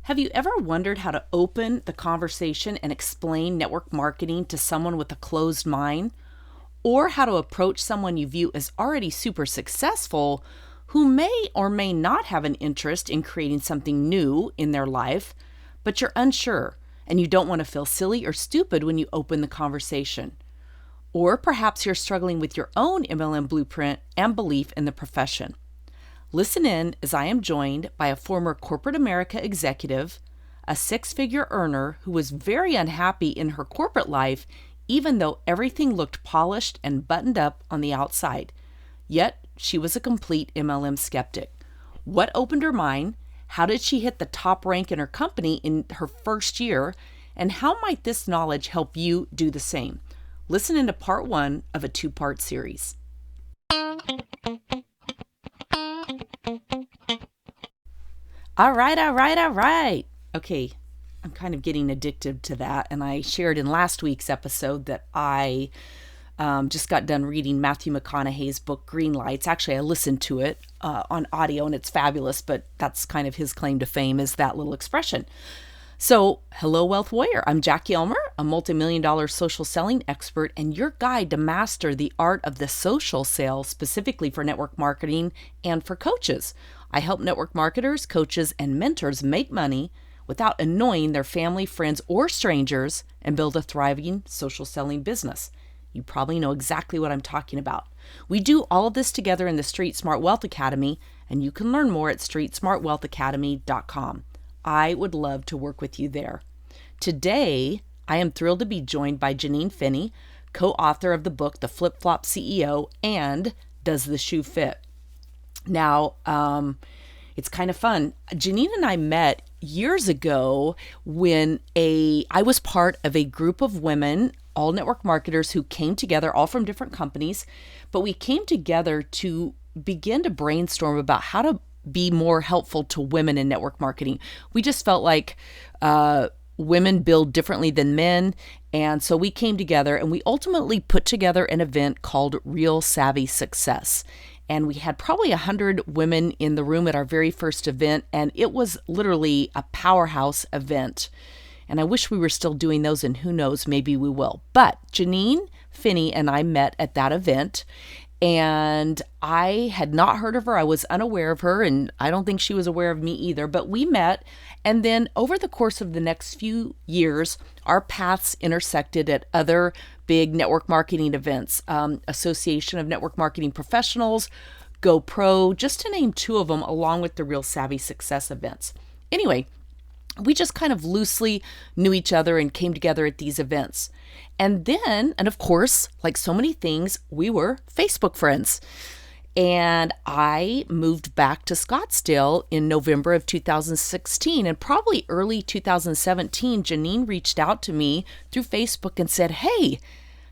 Have you ever wondered how to open the conversation and explain network marketing to someone with a closed mind? Or how to approach someone you view as already super successful who may or may not have an interest in creating something new in their life, but you're unsure and you don't want to feel silly or stupid when you open the conversation? Or perhaps you're struggling with your own MLM blueprint and belief in the profession. Listen in as I am joined by a former corporate America executive, a six-figure earner who was very unhappy in her corporate life, even though everything looked polished and buttoned up on the outside. Yet, she was a complete MLM skeptic. What opened her mind? How did she hit the top rank in her company in her first year? And how might this knowledge help you do the same? Listen into part 1 of a 2-part series. All right. Okay, I'm kind of getting addicted to that. And I shared in last week's episode that I just got done reading Matthew McConaughey's book, Green Lights. Actually, I listened to it on audio and it's fabulous, but that's kind of his claim to fame, is that little expression. So, hello, Wealth Warrior. I'm Jackie Elmer, a multi-million-dollar social selling expert and your guide to master the art of the social sale, specifically for network marketing and for coaches. I help network marketers, coaches, and mentors make money without annoying their family, friends, or strangers and build a thriving social selling business. You probably know exactly what I'm talking about. We do all of this together in the Street Smart Wealth Academy, and you can learn more at streetsmartwealthacademy.com. I would love to work with you there. Today, I am thrilled to be joined by Janine Finney, co-author of the book, The Flip-Flop CEO and Does the Shoe Fit? Now, it's kind of fun. Janine and I met years ago when I was part of a group of women, all network marketers who came together, all from different companies, but we came together to begin to brainstorm about how to be more helpful to women in network marketing. We just felt like women build differently than men. And so we came together and we ultimately put together an event called Real Savvy Success. And we had probably 100 women in the room at our very first event. And it was literally a powerhouse event. And I wish we were still doing those, and who knows, maybe we will. But Janine Finney and I met at that event. And I had not heard of her. I was unaware of her, and I don't think she was aware of me either. But we met, and then over the course of the next few years, our paths intersected at other big network marketing events, Association of Network Marketing Professionals, GoPro, just to name 2 of them, along with the Real Savvy Success events. Anyway, we just kind of loosely knew each other and came together at these events. And then, and of course, like so many things, we were Facebook friends. And I moved back to Scottsdale in November of 2016, and probably early 2017, Janine reached out to me through Facebook and said, "Hey,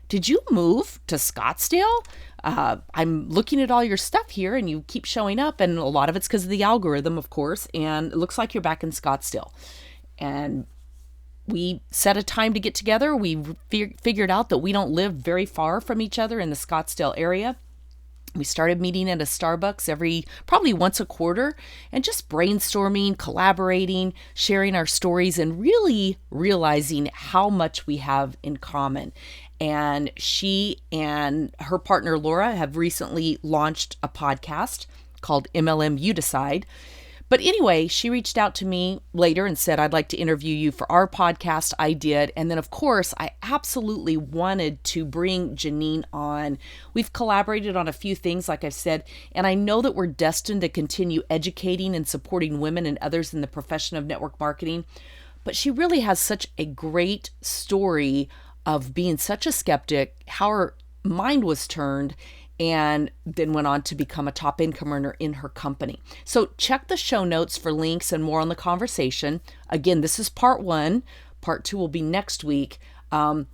did you move to Scottsdale? I'm looking at all your stuff here and you keep showing up, and a lot of it's because of the algorithm, of course, and it looks like you're back in Scottsdale." And we set a time to get together. We figured out that we don't live very far from each other in the Scottsdale area. We started meeting at a Starbucks probably once a quarter, and just brainstorming, collaborating, sharing our stories, and really realizing how much we have in common. And she and her partner, Laura, have recently launched a podcast called MLM You Decide. But anyway, she reached out to me later and said, "I'd like to interview you for our podcast." I did. And then, of course, I absolutely wanted to bring Janine on. We've collaborated on a few things, like I've said, and I know that we're destined to continue educating and supporting women and others in the profession of network marketing. But she really has such a great story of being such a skeptic, how her mind was turned, and then went on to become a top income earner in her company. So check the show notes for links and more on the conversation. Again, this is part 1. Part 2 will be next week. And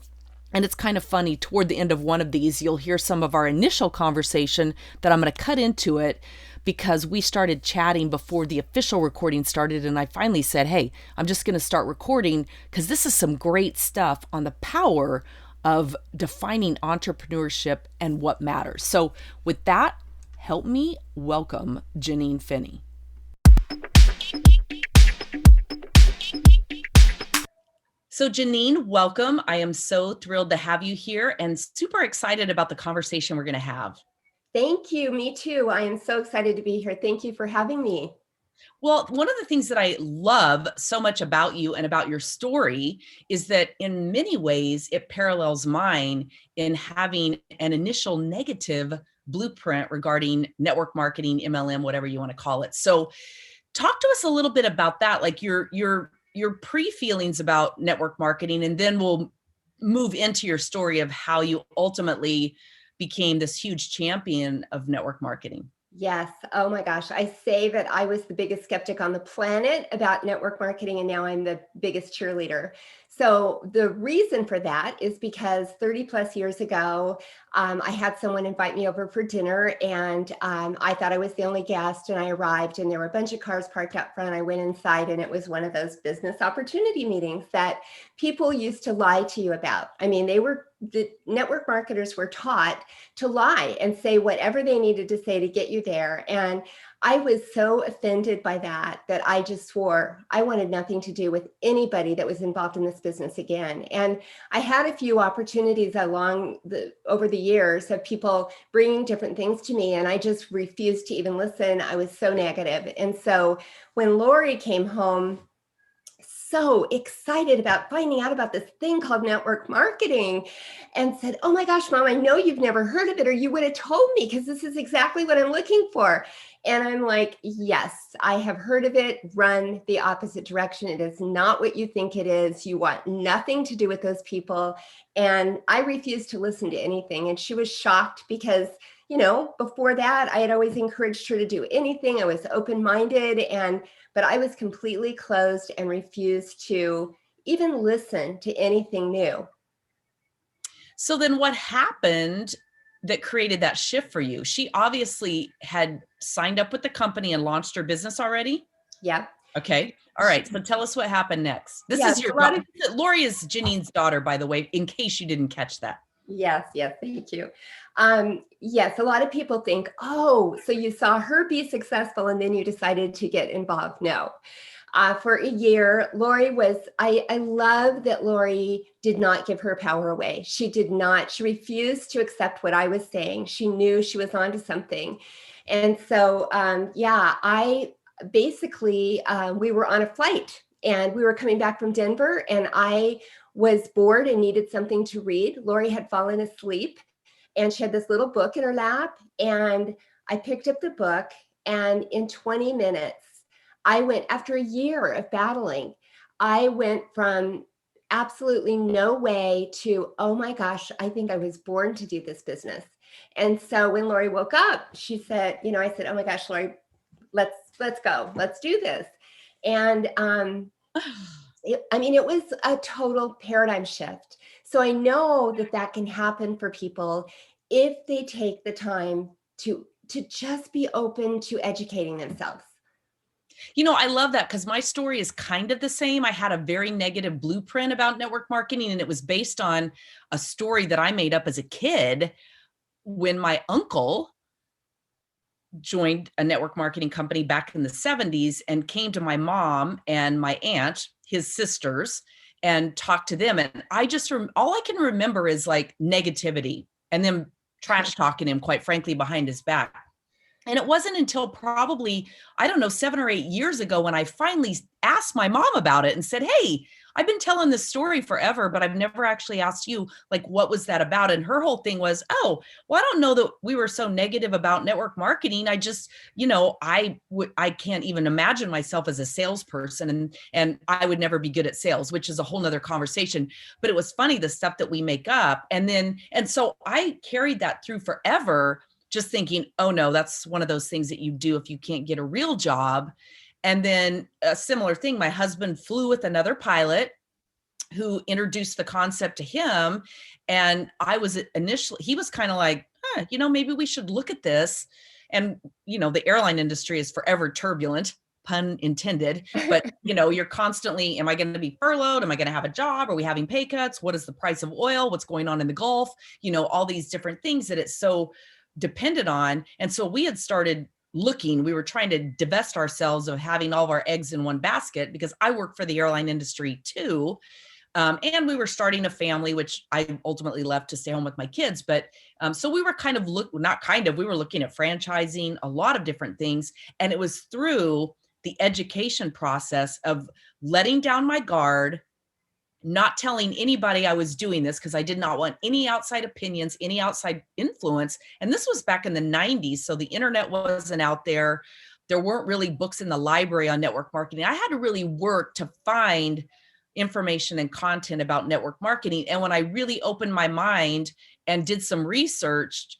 it's kind of funny, toward the end of one of these, you'll hear some of our initial conversation that I'm going to cut into it because we started chatting before the official recording started. And I finally said, "Hey, I'm just going to start recording because this is some great stuff on the power of defining entrepreneurship and what matters." So with that, help me welcome Janine Finney. So, Janine, welcome. I am so thrilled to have you here and super excited about the conversation we're going to have. Thank you. Me too. I am so excited to be here. Thank you for having me. Well, one of the things that I love so much about you and about your story is that in many ways it parallels mine in having an initial negative blueprint regarding network marketing, MLM, whatever you want to call it. So, talk to us a little bit about that, like your pre-feelings about network marketing, and then we'll move into your story of how you ultimately became this huge champion of network marketing. Yes. Oh my gosh. I say that I was the biggest skeptic on the planet about network marketing, and now I'm the biggest cheerleader. So, the reason for that is because 30 plus years ago, I had someone invite me over for dinner, and I thought I was the only guest. And I arrived, and there were a bunch of cars parked out front. I went inside, and it was one of those business opportunity meetings that people used to lie to you about. I mean, the network marketers were taught to lie and say whatever they needed to say to get you there. And I was so offended by that I just swore I wanted nothing to do with anybody that was involved in this business again. And I had a few opportunities over the years of people bringing different things to me, and I just refused to even listen. I was so negative. And so when Lori came home, so excited about finding out about this thing called network marketing, and said, "Oh my gosh, Mom, I know you've never heard of it, or you would have told me, because this is exactly what I'm looking for." And I'm like, "Yes, I have heard of it. Run the opposite direction. It is not what you think it is. You want nothing to do with those people." And I refused to listen to anything. And she was shocked because, before that, I had always encouraged her to do anything. I was open-minded, but I was completely closed and refused to even listen to anything new. So then what happened that created that shift for you? She obviously had signed up with the company and launched her business already. Yeah. Okay. All right. So tell us what happened next. This Yes, is your a lot of Lori is Janine's daughter, by the way, in case you didn't catch that. yes, thank you. Yes, a lot of people think, "Oh, so you saw her be successful and then you decided to get involved." No. For a year, I love that Lori did not give her power away. She refused to accept what I was saying. She knew she was onto something. And so, I basically, we were on a flight and we were coming back from Denver, and I was bored and needed something to read. Lori had fallen asleep, and she had this little book in her lap. And I picked up the book, and in 20 minutes, after a year of battling, I went from absolutely no way to, "Oh my gosh, I think I was born to do this business." And so when Lori woke up, she said, I said, "Oh my gosh, Lori, let's go, let's do this." And it was a total paradigm shift. So I know that can happen for people if they take the time to just be open to educating themselves. I love that because my story is kind of the same. I had a very negative blueprint about network marketing, and it was based on a story that I made up as a kid when my uncle joined a network marketing company back in the 70s and came to my mom and my aunt, his sisters, and talked to them. And all I can remember is like negativity and them trash talking him, quite frankly, behind his back. And it wasn't until probably, I don't know, 7 or 8 years ago when I finally asked my mom about it and said, "Hey, I've been telling this story forever, but I've never actually asked you, like, what was that about?" And her whole thing was, "Oh, well, I don't know that we were so negative about network marketing. I just, I can't even imagine myself as a salesperson, and I would never be good at sales," which is a whole nother conversation. But it was funny, the stuff that we make up. And so I carried that through forever, just thinking, "Oh no, that's one of those things that you do if you can't get a real job." And then a similar thing, my husband flew with another pilot who introduced the concept to him. And he was kind of like, maybe we should look at this. And, the airline industry is forever turbulent, pun intended, but you're constantly, am I going to be furloughed? Am I going to have a job? Are we having pay cuts? What is the price of oil? What's going on in the Gulf? All these different things that it's so dependent on. And so we had started we were trying to divest ourselves of having all of our eggs in one basket, because I work for the airline industry too. And we were starting a family, which I ultimately left to stay home with my kids. But so we were we were looking at franchising, a lot of different things. And it was through the education process of letting down my guard, not telling anybody I was doing this because I did not want any outside opinions, any outside influence. And this was back in the 90s. So the internet wasn't out there. There weren't really books in the library on network marketing. I had to really work to find information and content about network marketing. And when I really opened my mind and did some research,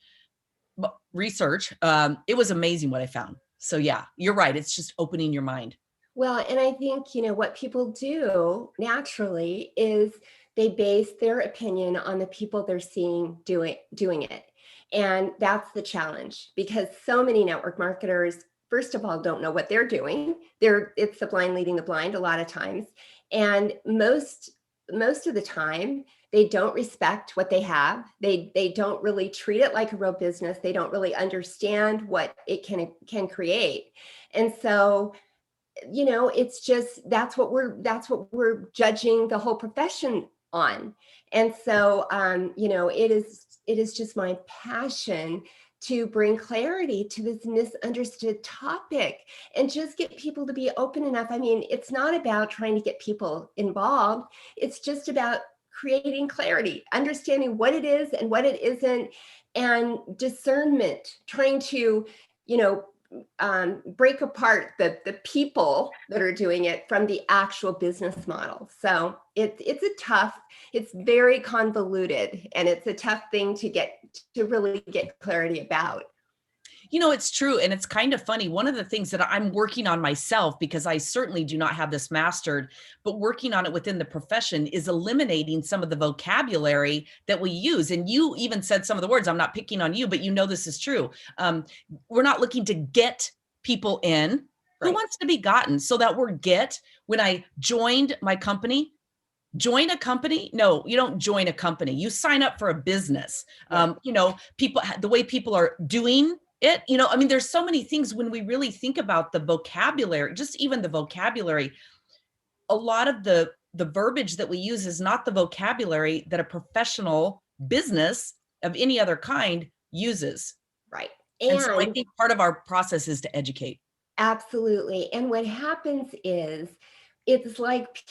it was amazing what I found. So yeah, you're right. It's just opening your mind. Well, and I think, what people do naturally is they base their opinion on the people they're seeing doing it. And that's the challenge, because so many network marketers, first of all, don't know what they're doing. It's the blind leading the blind a lot of times. And most of the time, they don't respect what they have. They don't really treat it like a real business. They don't really understand what it can create. And so, it's just that's what we're judging the whole profession on. And so, it is just my passion to bring clarity to this misunderstood topic and just get people to be open enough. I mean, it's not about trying to get people involved. It's just about creating clarity, understanding what it is and what it isn't, and discernment, trying to, break apart the people that are doing it from the actual business model. So it's very convoluted, and it's a tough thing to really get clarity about. It's true. And it's kind of funny. One of the things that I'm working on myself, because I certainly do not have this mastered, but working on it within the profession, is eliminating some of the vocabulary that we use. And you even said some of the words. I'm not picking on you, but this is true. We're not looking to get people in. Right. Who wants to be gotten? So that word get, when I joined my company, join a company? No, you don't join a company. You sign up for a business. Yeah. People, the way people are doing it, there's so many things when we really think about the vocabulary, just even the vocabulary. A lot of the verbiage that we use is not the vocabulary that a professional business of any other kind uses. Right. And so I think part of our process is to educate. Absolutely. And what happens is, it's like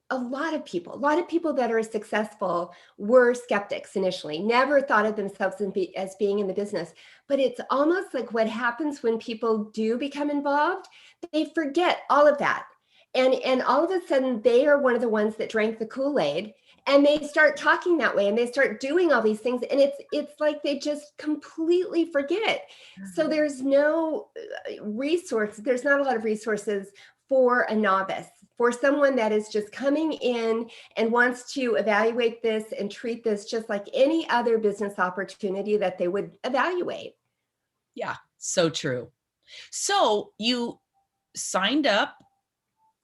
a lot of people that are successful were skeptics initially, never thought of themselves as being in the business. But it's almost like what happens when people do become involved, they forget all of that. And all of a sudden, they are one of the ones that drank the Kool-Aid, and they start talking that way, and they start doing all these things. And it's like they just completely forget. So there's no there's not a lot of resources for a novice, for someone that is just coming in and wants to evaluate this and treat this just like any other business opportunity that they would evaluate. Yeah, so true. So you signed up,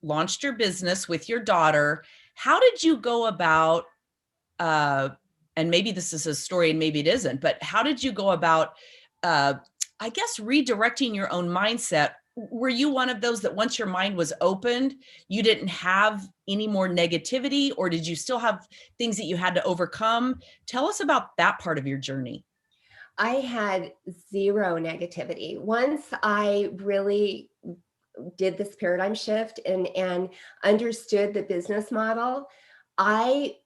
launched your business with your daughter. How did you go about, and maybe this is a story and maybe it isn't, but how did you go about, I guess, redirecting your own mindset? Were you one of those that once your mind was opened, you didn't have any more negativity, or did you still have things that you had to overcome? Tell us about that part of your journey. I had zero negativity. Once I really did this paradigm shift and understood the business model, I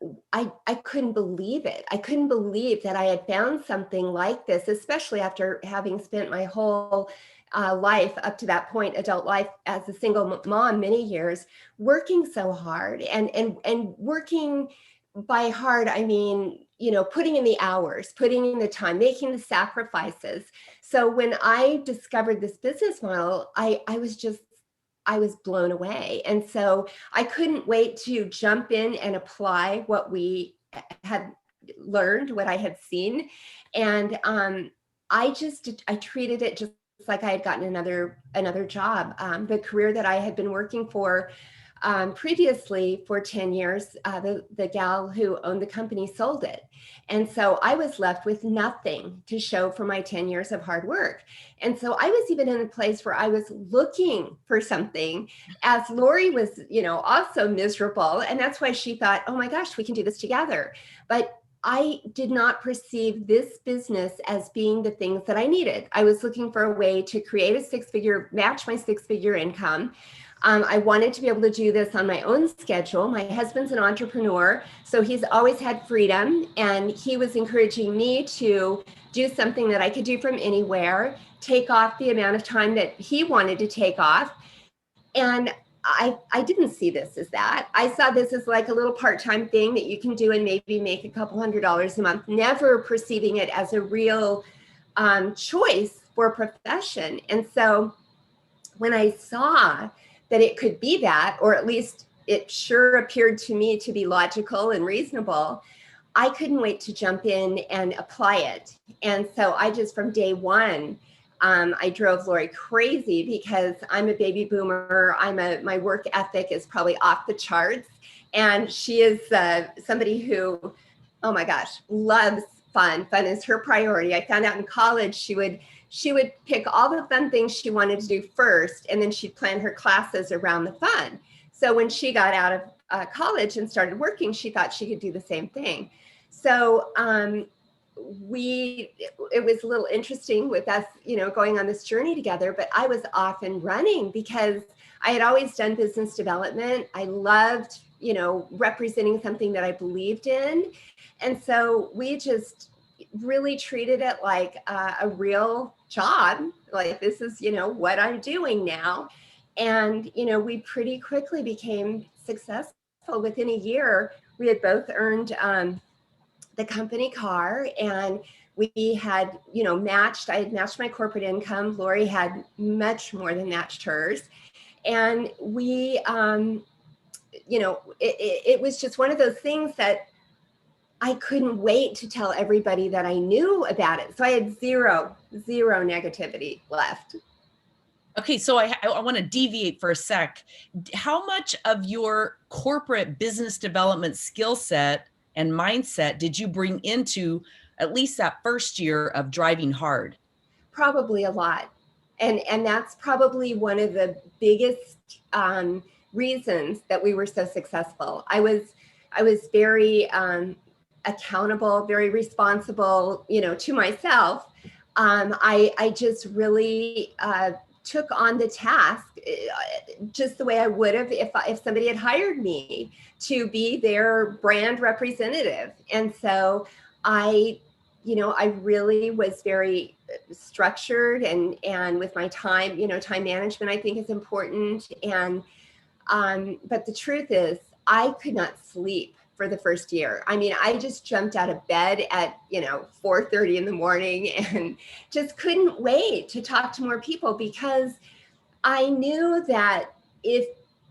couldn't believe it. I couldn't believe that I had found something like this, especially after having spent my whole life up to that point, adult life, as a single mom, many years, working so hard and working by hard, I mean, putting in the hours, putting in the time, making the sacrifices. So when I discovered this business model, I was blown away. And so I couldn't wait to jump in and apply what we had learned, what I had seen. And I treated it just like I had gotten another job. The career that I had been working for previously for 10 years, the gal who owned the company sold it. And so I was left with nothing to show for my 10 years of hard work. And so I was even in a place where I was looking for something as Lori was, also miserable. And that's why she thought, oh my gosh, we can do this together. But I did not perceive this business as being the things that I needed. I was looking for a way to create match my six-figure income. I wanted to be able to do this on my own schedule. My husband's an entrepreneur, so he's always had freedom, and he was encouraging me to do something that I could do from anywhere, take off the amount of time that he wanted to take off. And I didn't see this as that. I saw this as like a little part-time thing that you can do and maybe make a couple $100s a month, never perceiving it as a real choice for a profession. And so when I saw that it could be that, or at least it sure appeared to me to be logical and reasonable, I couldn't wait to jump in and apply it. And so I just, from day one, I drove Lori crazy because I'm a baby boomer. My work ethic is probably off the charts. And she is somebody who, oh my gosh, loves fun. Fun is her priority. I found out in college she would pick all the fun things she wanted to do first, and then she'd plan her classes around the fun. So when she got out of college and started working, she thought she could do the same thing. So it was a little interesting with us, going on this journey together, but I was off and running because I had always done business development. I loved, representing something that I believed in. And so we just really treated it like a real job. Like, this is, what I'm doing now. And, we pretty quickly became successful. Within a year, we had both earned the company car, and we had, I had matched my corporate income. Lori had much more than matched hers. And we, it was just one of those things that I couldn't wait to tell everybody that I knew about it. So I had zero negativity left. Okay, so I want to deviate for a sec. How much of your corporate business development skill set and mindset did you bring into at least that first year of driving hard? Probably a lot. And that's probably one of the biggest reasons that we were so successful. I was very accountable, very responsible, to myself. I just really took on the task just the way I would have if somebody had hired me to be their brand representative. And so I really was very structured and with my time, time management, I think, is important. And but the truth is, I could not sleep for the first year. I mean, I just jumped out of bed at 4:30 in the morning and just couldn't wait to talk to more people, because I knew that if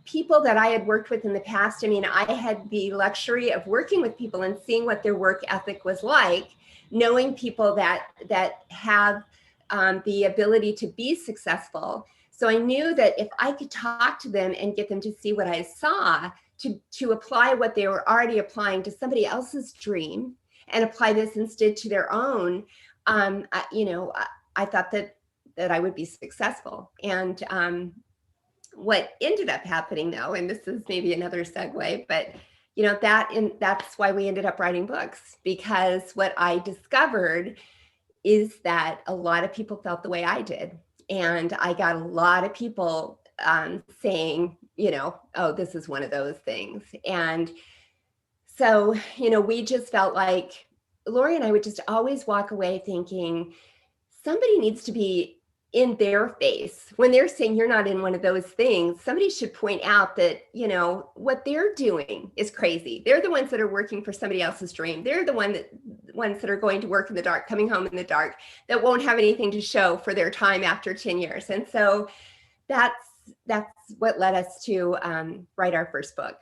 people that I had worked with in the past, I had the luxury of working with people and seeing what their work ethic was like, knowing people that have the ability to be successful. So I knew that if I could talk to them and get them to see what I saw, to apply what they were already applying to somebody else's dream and apply this instead to their own, I thought that I would be successful. And what ended up happening, though, and this is maybe another segue, but that's why we ended up writing books, because what I discovered is that a lot of people felt the way I did. And I got a lot of people saying, oh, this is one of those things. And so, we just felt like Lori and I would just always walk away thinking somebody needs to be in their face when they're saying you're not in one of those things. Somebody should point out that, what they're doing is crazy. They're the ones that are working for somebody else's dream. They're the ones that are going to work in the dark, coming home in the dark, that won't have anything to show for their time after 10 years. And so that's what led us to write our first book.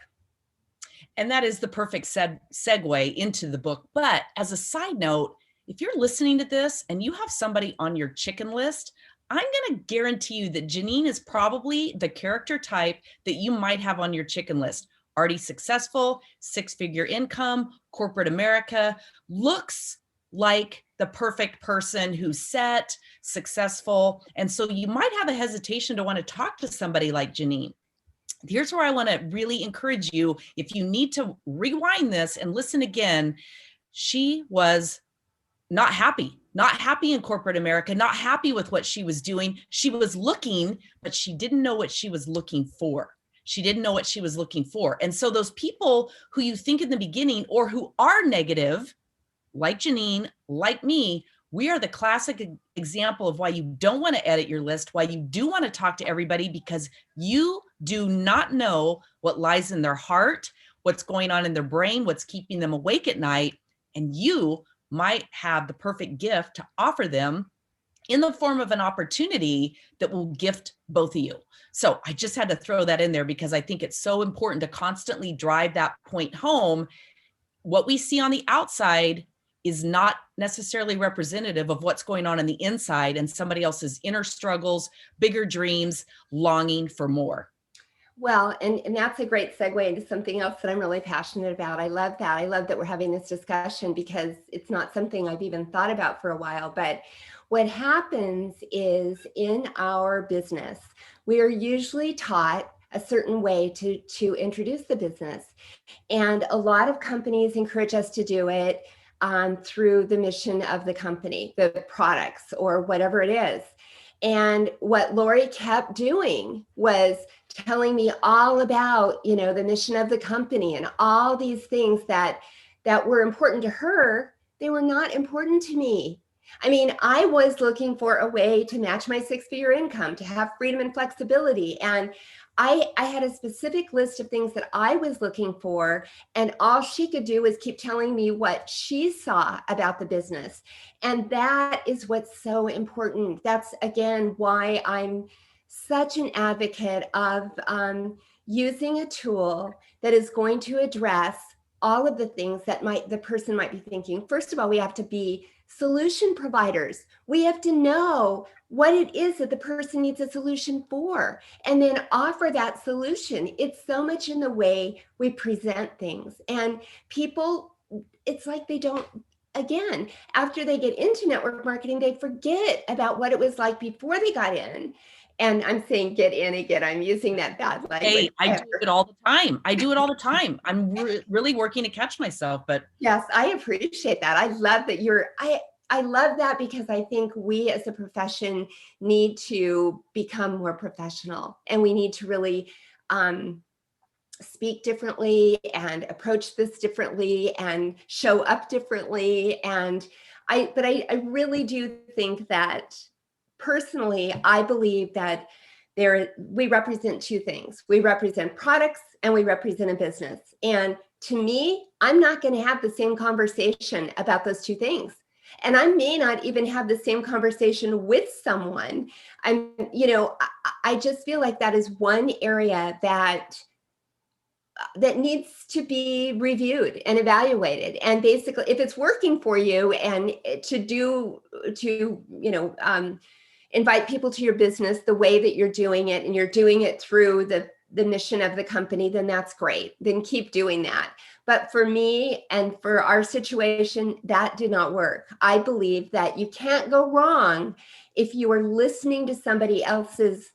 And that is the perfect segue into the book. But as a side note, if you're listening to this and you have somebody on your chicken list, I'm going to guarantee you that Janine is probably the character type that you might have on your chicken list. Already successful, 6-figure income, corporate America, looks like the perfect person who's set, successful. And so you might have a hesitation to want to talk to somebody like Janine. Here's where I want to really encourage you. If you need to rewind this and listen again, she was not happy in corporate America, not happy with what she was doing. She was looking, but she didn't know what she was looking for. She didn't know what she was looking for. And so those people who you think in the beginning or who are negative, like Janine, like me, we are the classic example of why you don't want to edit your list, why you do want to talk to everybody, because you do not know what lies in their heart, what's going on in their brain, what's keeping them awake at night. And you might have the perfect gift to offer them in the form of an opportunity that will gift both of you. So I just had to throw that in there because I think it's so important to constantly drive that point home. What we see on the outside is not necessarily representative of what's going on the inside and somebody else's inner struggles, bigger dreams, longing for more. Well, and that's a great segue into something else that I'm really passionate about. I love that. I love that we're having this discussion because it's not something I've even thought about for a while. But what happens is in our business, we are usually taught a certain way to introduce the business. And a lot of companies encourage us to do it through the mission of the company, the products, or whatever it is. And what Lori kept doing was telling me all about, the mission of the company and all these things that were important to her. They were not important to me. I mean, I was looking for a way to match my 6-figure income, to have freedom and flexibility. And I had a specific list of things that I was looking for, and all she could do was keep telling me what she saw about the business. And that is what's so important. That's, again, why I'm such an advocate of using a tool that is going to address all of the things that the person might be thinking. First of all, we have to be solution providers. We have to know what it is that the person needs a solution for, and then offer that solution. It's so much in the way we present things. And people, it's like they don't, again, after they get into network marketing, they forget about what it was like before they got in. And I'm saying get in again. I'm using that bad language. Hey, I do it all the time. I'm really working to catch myself, but yes, I appreciate that. I love that I love that because I think we as a profession need to become more professional, and we need to really speak differently and approach this differently and show up differently. And I really do think that personally, I believe that we represent two things. We represent products and we represent a business. And to me, I'm not going to have the same conversation about those two things. And I may not even have the same conversation with someone. I just feel like that is one area that needs to be reviewed and evaluated. And basically, if it's working for you and invite people to your business the way that you're doing it, and you're doing it through the mission of the company, then that's great. Then keep doing that. But for me and for our situation, that did not work. I believe that you can't go wrong if you are listening to somebody else's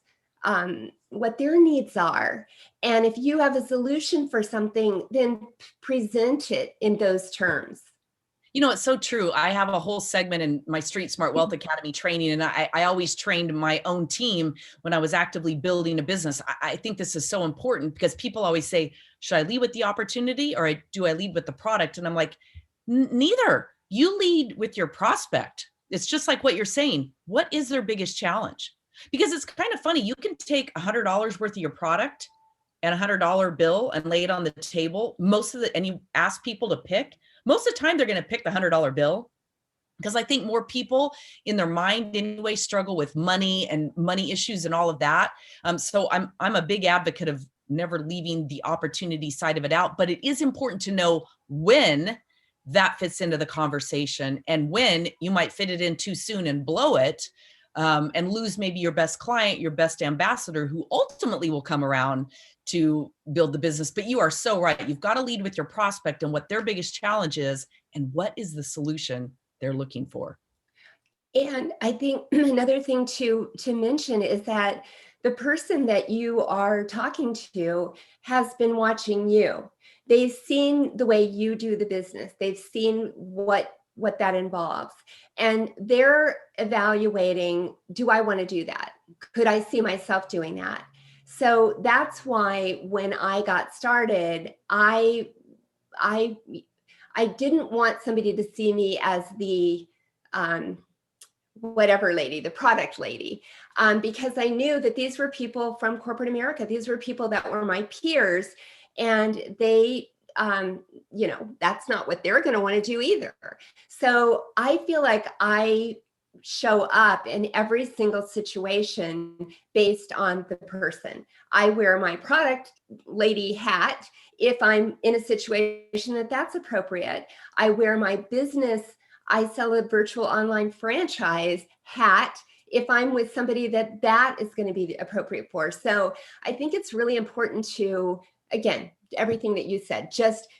what their needs are. And if you have a solution for something, then present it in those terms. It's so true. I have a whole segment in my Street Smart Wealth Academy training, and I always trained my own team when I was actively building a business. I think this is so important because people always say, should I lead with the opportunity or do I lead with the product? And I'm like, neither. You lead with your prospect. It's just like what you're saying. What is their biggest challenge? Because it's kind of funny. You can take $100 worth of your product and $100 bill and lay it on the table. And you ask people to pick. Most of the time, they're going to pick the $100 bill because I think more people in their mind anyway struggle with money and money issues and all of that. So I'm a big advocate of never leaving the opportunity side of it out. But it is important to know when that fits into the conversation and when you might fit it in too soon and blow it. and lose maybe your best client, your best ambassador, who ultimately will come around to build the business. But you are so right. You've got to lead with your prospect and what their biggest challenge is and what is the solution they're looking for. And I think another thing to mention is that the person that you are talking to has been watching you. They've seen the way you do the business. They've seen what that involves. And they're evaluating, do I want to do that? Could I see myself doing that? So that's why when I got started, I I didn't want somebody to see me as the whatever lady, the product lady, because I knew that these were people from corporate America. These were people that were my peers, and they, that's not what they're going to want to do either. So I feel like I show up in every single situation based on the person. I wear my product lady hat if I'm in a situation that's appropriate. I wear my business, I sell a virtual online franchise hat if I'm with somebody that is going to be appropriate for. So I think it's really important to, again, everything that you said,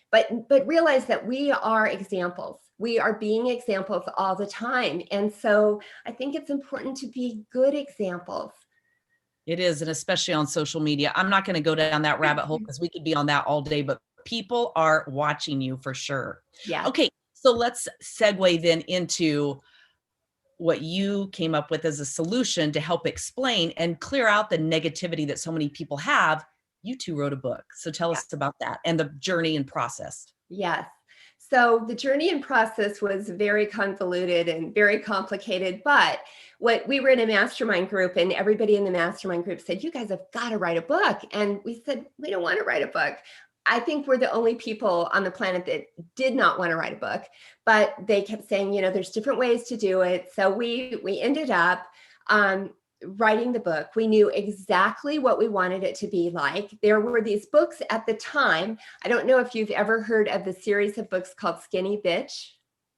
but realize that we are examples. We are being examples all the time. And so I think it's important to be good examples. It is, and especially on social media. I'm not going to go down that rabbit hole because we could be on that all day, but people are watching you for sure. Yeah. Okay, so let's segue then into what you came up with as a solution to help explain and clear out the negativity that so many people have. You two wrote a book. So tell us about that and the journey and process. Yes. So the journey and process was very convoluted and very complicated, but what we were in a mastermind group and everybody in the mastermind group said, you guys have got to write a book. And we said, we don't want to write a book. I think we're the only people on the planet that did not want to write a book, but they kept saying, there's different ways to do it. So we ended up writing the book. We knew exactly what we wanted it to be like. There were these books at the time. I don't know if you've ever heard of the series of books called Skinny Bitch.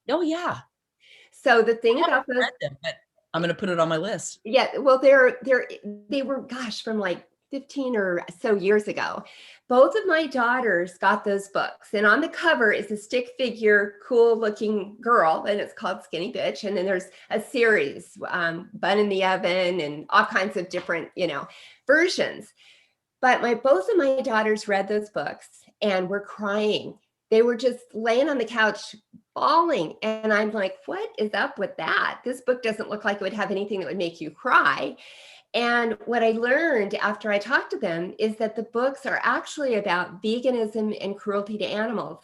Oh, yeah. So the thing about those, read them, but I'm going to put it on my list. Yeah, well, they were, gosh, from like 15 or so years ago. Both of my daughters got those books, and on the cover is a stick figure, cool looking girl, and it's called Skinny Bitch. And then there's a series, Bun in the Oven, and all kinds of different, versions. But both of my daughters read those books and were crying. They were just laying on the couch bawling. And I'm like, what is up with that? This book doesn't look like it would have anything that would make you cry. And what I learned after I talked to them is that the books are actually about veganism and cruelty to animals.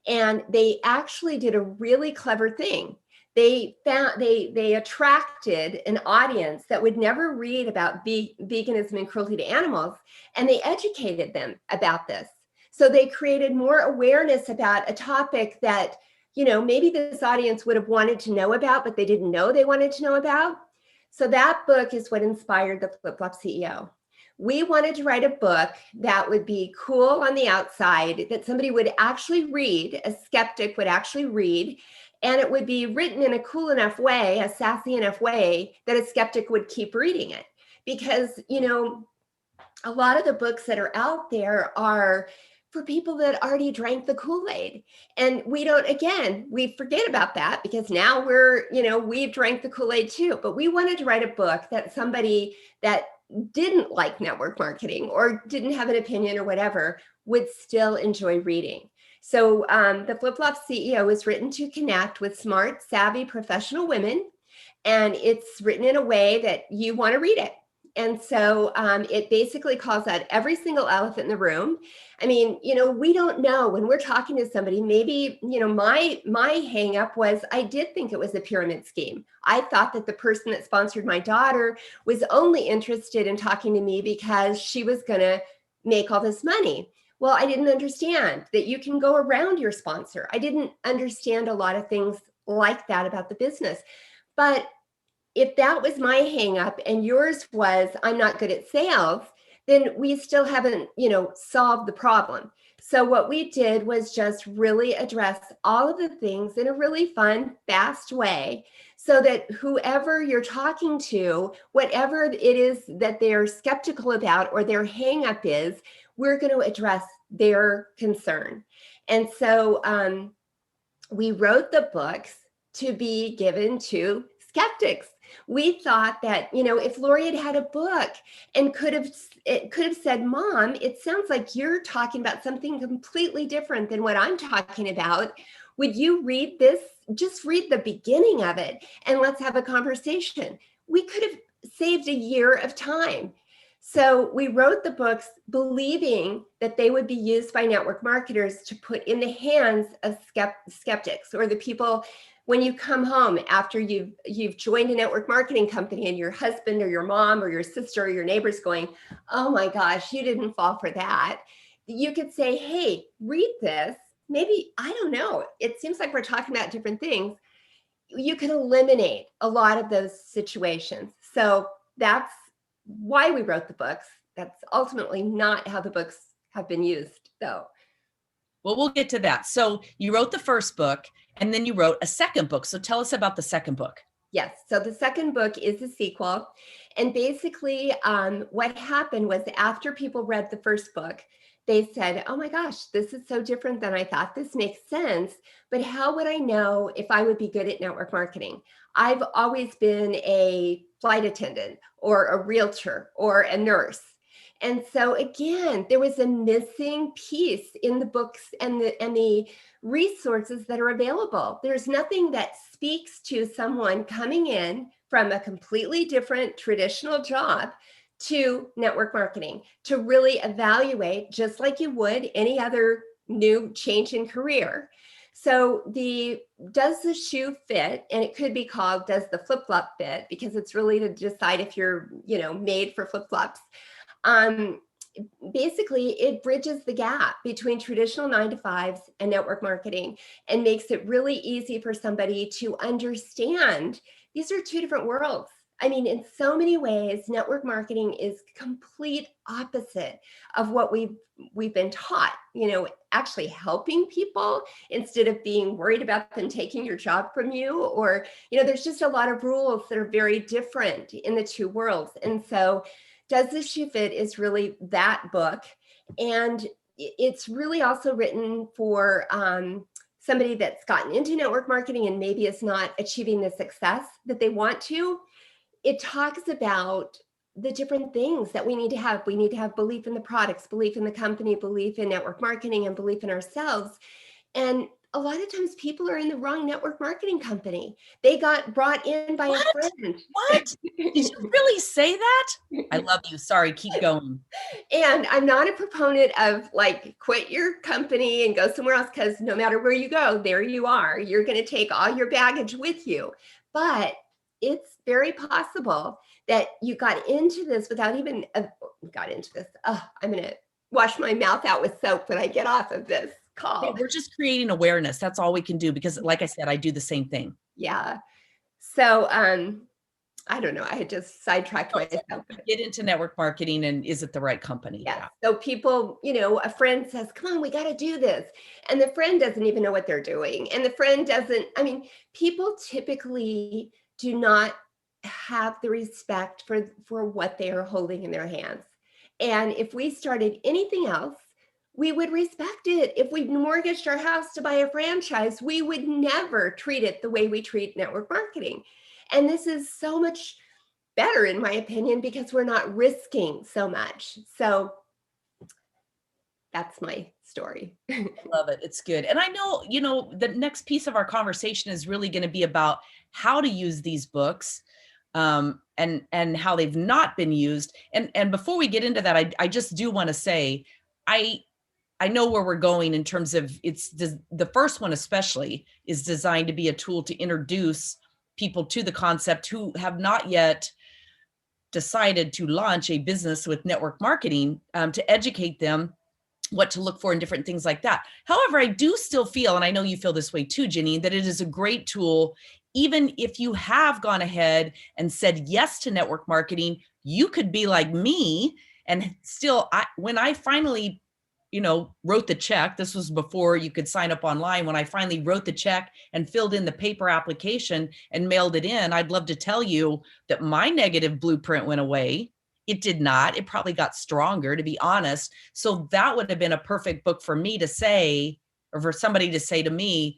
And they actually did a really clever thing. They attracted an audience that would never read about veganism and cruelty to animals, and they educated them about this. So they created more awareness about a topic that, maybe this audience would have wanted to know about, but they didn't know they wanted to know about. So that book is what inspired the Flip Flop CEO. We wanted to write a book that would be cool on the outside, that somebody would actually read, a skeptic would actually read, and it would be written in a cool enough way, a sassy enough way, that a skeptic would keep reading it. Because, a lot of the books that are out there are for people that already drank the Kool-Aid. And we forget about that because now we've drank the Kool-Aid too. But we wanted to write a book that somebody that didn't like network marketing or didn't have an opinion or whatever would still enjoy reading. So the Flip Flop CEO is written to connect with smart, savvy, professional women. And it's written in a way that you want to read it. And so it basically calls out every single elephant in the room. I mean, we don't know when we're talking to somebody, maybe, my hang up was I did think it was a pyramid scheme. I thought that the person that sponsored my daughter was only interested in talking to me because she was going to make all this money. Well, I didn't understand that you can go around your sponsor. I didn't understand a lot of things like that about the business. But if that was my hang up and yours was, I'm not good at sales, then we still haven't, solved the problem. So what we did was just really address all of the things in a really fun, fast way, so that whoever you're talking to, whatever it is that they're skeptical about or their hang up is, we're going to address their concern. And so we wrote the books to be given to skeptics. We thought that, if Lori had had a book and could have said, Mom, it sounds like you're talking about something completely different than what I'm talking about. Would you read this? Just read the beginning of it and let's have a conversation. We could have saved a year of time. So we wrote the books believing that they would be used by network marketers to put in the hands of skeptics, or the people when you come home after you've joined a network marketing company and your husband or your mom or your sister or your neighbor's going, oh my gosh, you didn't fall for that. You could say, hey, read this. Maybe, I don't know, it seems like we're talking about different things. You can eliminate a lot of those situations. So that's why we wrote the books. That's ultimately not how the books have been used, though. Well, we'll get to that. So you wrote the first book and then you wrote a second book. So tell us about the second book. Yes. So the second book is a sequel. And basically, what happened was after people read the first book, they said, oh my gosh, this is so different than I thought. This makes sense. But how would I know if I would be good at network marketing? I've always been a flight attendant or a realtor or a nurse. And so again, there was a missing piece in the books and the resources that are available. There's nothing that speaks to someone coming in from a completely different traditional job to network marketing, to really evaluate, just like you would any other new change in career. So does the shoe fit? And it could be called, does the flip-flop fit? Because it's really to decide if you're, made for flip-flops. Basically, it bridges the gap between traditional 9-to-5s and network marketing and makes it really easy for somebody to understand these are two different worlds. I mean, in so many ways, network marketing is complete opposite of what we've been taught, actually helping people instead of being worried about them taking your job from you, or, there's just a lot of rules that are very different in the two worlds. And so Does This Shoe Fit is really that book. And it's really also written for somebody that's gotten into network marketing and maybe is not achieving the success that they want to. It talks about the different things that we need to have. We need to have belief in the products, belief in the company, belief in network marketing, and belief in ourselves. And a lot of times people are in the wrong network marketing company. They got brought in by a friend. What? Did you really say that? I love you. Sorry, keep going. And I'm not a proponent of quit your company and go somewhere else, because no matter where you go, there you are. You're going to take all your baggage with you. But it's very possible that you got into this without even got into this. Oh, I'm going to wash my mouth out with soap when I get off of this call. Yeah, we're just creating awareness. That's all we can do, because like I said, I do the same thing. Yeah. So, I don't know. I had just sidetracked myself. Get into network marketing, and is it the right company? Yeah. So people, a friend says, come on, we got to do this. And the friend doesn't even know what they're doing. And the friend doesn't, people typically do not have the respect for what they are holding in their hands. And if we started anything else, we would respect it. If we mortgaged our house to buy a franchise, we would never treat it the way we treat network marketing. And this is so much better, in my opinion, because we're not risking so much. So that's my story. Love it. It's good. And I know, the next piece of our conversation is really going to be about how to use these books, and how they've not been used. And before we get into that, I just do want to say, I know where we're going in terms of the first one especially is designed to be a tool to introduce people to the concept who have not yet decided to launch a business with network marketing, to educate them what to look for and different things like that. However, I do still feel, and I know you feel this way too, Janine, that it is a great tool. Even if you have gone ahead and said yes to network marketing, you could be like me And still, when I finally, wrote the check, this was before you could sign up online. When I finally wrote the check and filled in the paper application and mailed it in, I'd love to tell you that my negative blueprint went away. It did not. It probably got stronger, to be honest. So that would have been a perfect book for me to say, or for somebody to say to me,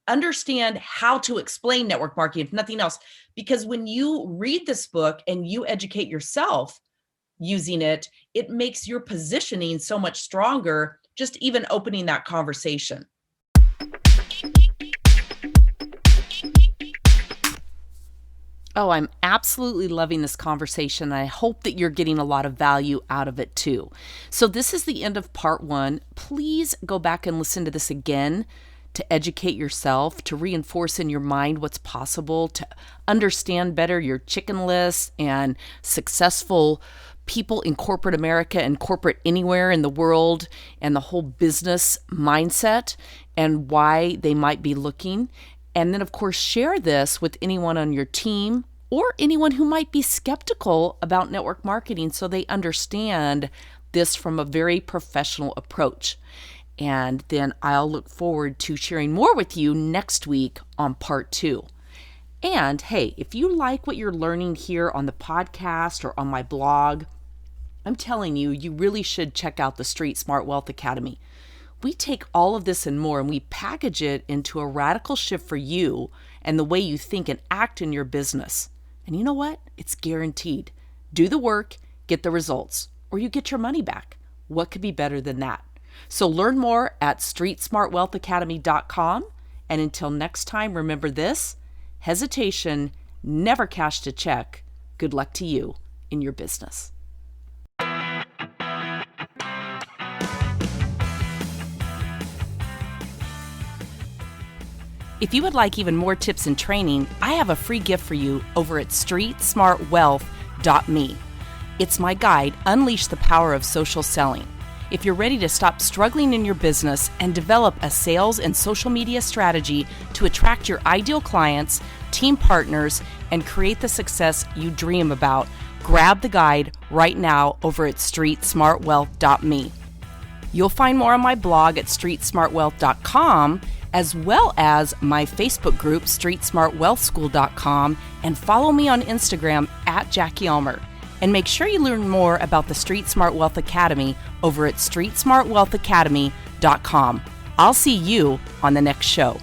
understand how to explain network marketing, if nothing else. Because when you read this book and you educate yourself using it, it makes your positioning so much stronger, just even opening that conversation. Oh, I'm absolutely loving this conversation. I hope that you're getting a lot of value out of it too. So this is the end of part 1. Please go back and listen to this again to educate yourself, to reinforce in your mind what's possible, to understand better your chicken list and successful people in corporate America and corporate anywhere in the world and the whole business mindset and why they might be looking. And then, of course, share this with anyone on your team or anyone who might be skeptical about network marketing so they understand this from a very professional approach. And then I'll look forward to sharing more with you next week on part 2. And hey, if you like what you're learning here on the podcast or on my blog, I'm telling you, you really should check out the Street Smart Wealth Academy. We take all of this and more and we package it into a radical shift for you and the way you think and act in your business. And you know what? It's guaranteed. Do the work, get the results, or you get your money back. What could be better than that? So learn more at streetsmartwealthacademy.com. And until next time, remember this: hesitation never cashed a check. Good luck to you in your business. If you would like even more tips and training, I have a free gift for you over at streetsmartwealth.me. It's my guide, Unleash the Power of Social Selling. If you're ready to stop struggling in your business and develop a sales and social media strategy to attract your ideal clients, team partners, and create the success you dream about, grab the guide right now over at streetsmartwealth.me. You'll find more on my blog at streetsmartwealth.com, as well as my Facebook group, streetsmartwealthschool.com, and follow me on Instagram at Jackie Ulmer. And make sure you learn more about the Street Smart Wealth Academy over at streetsmartwealthacademy.com. I'll see you on the next show.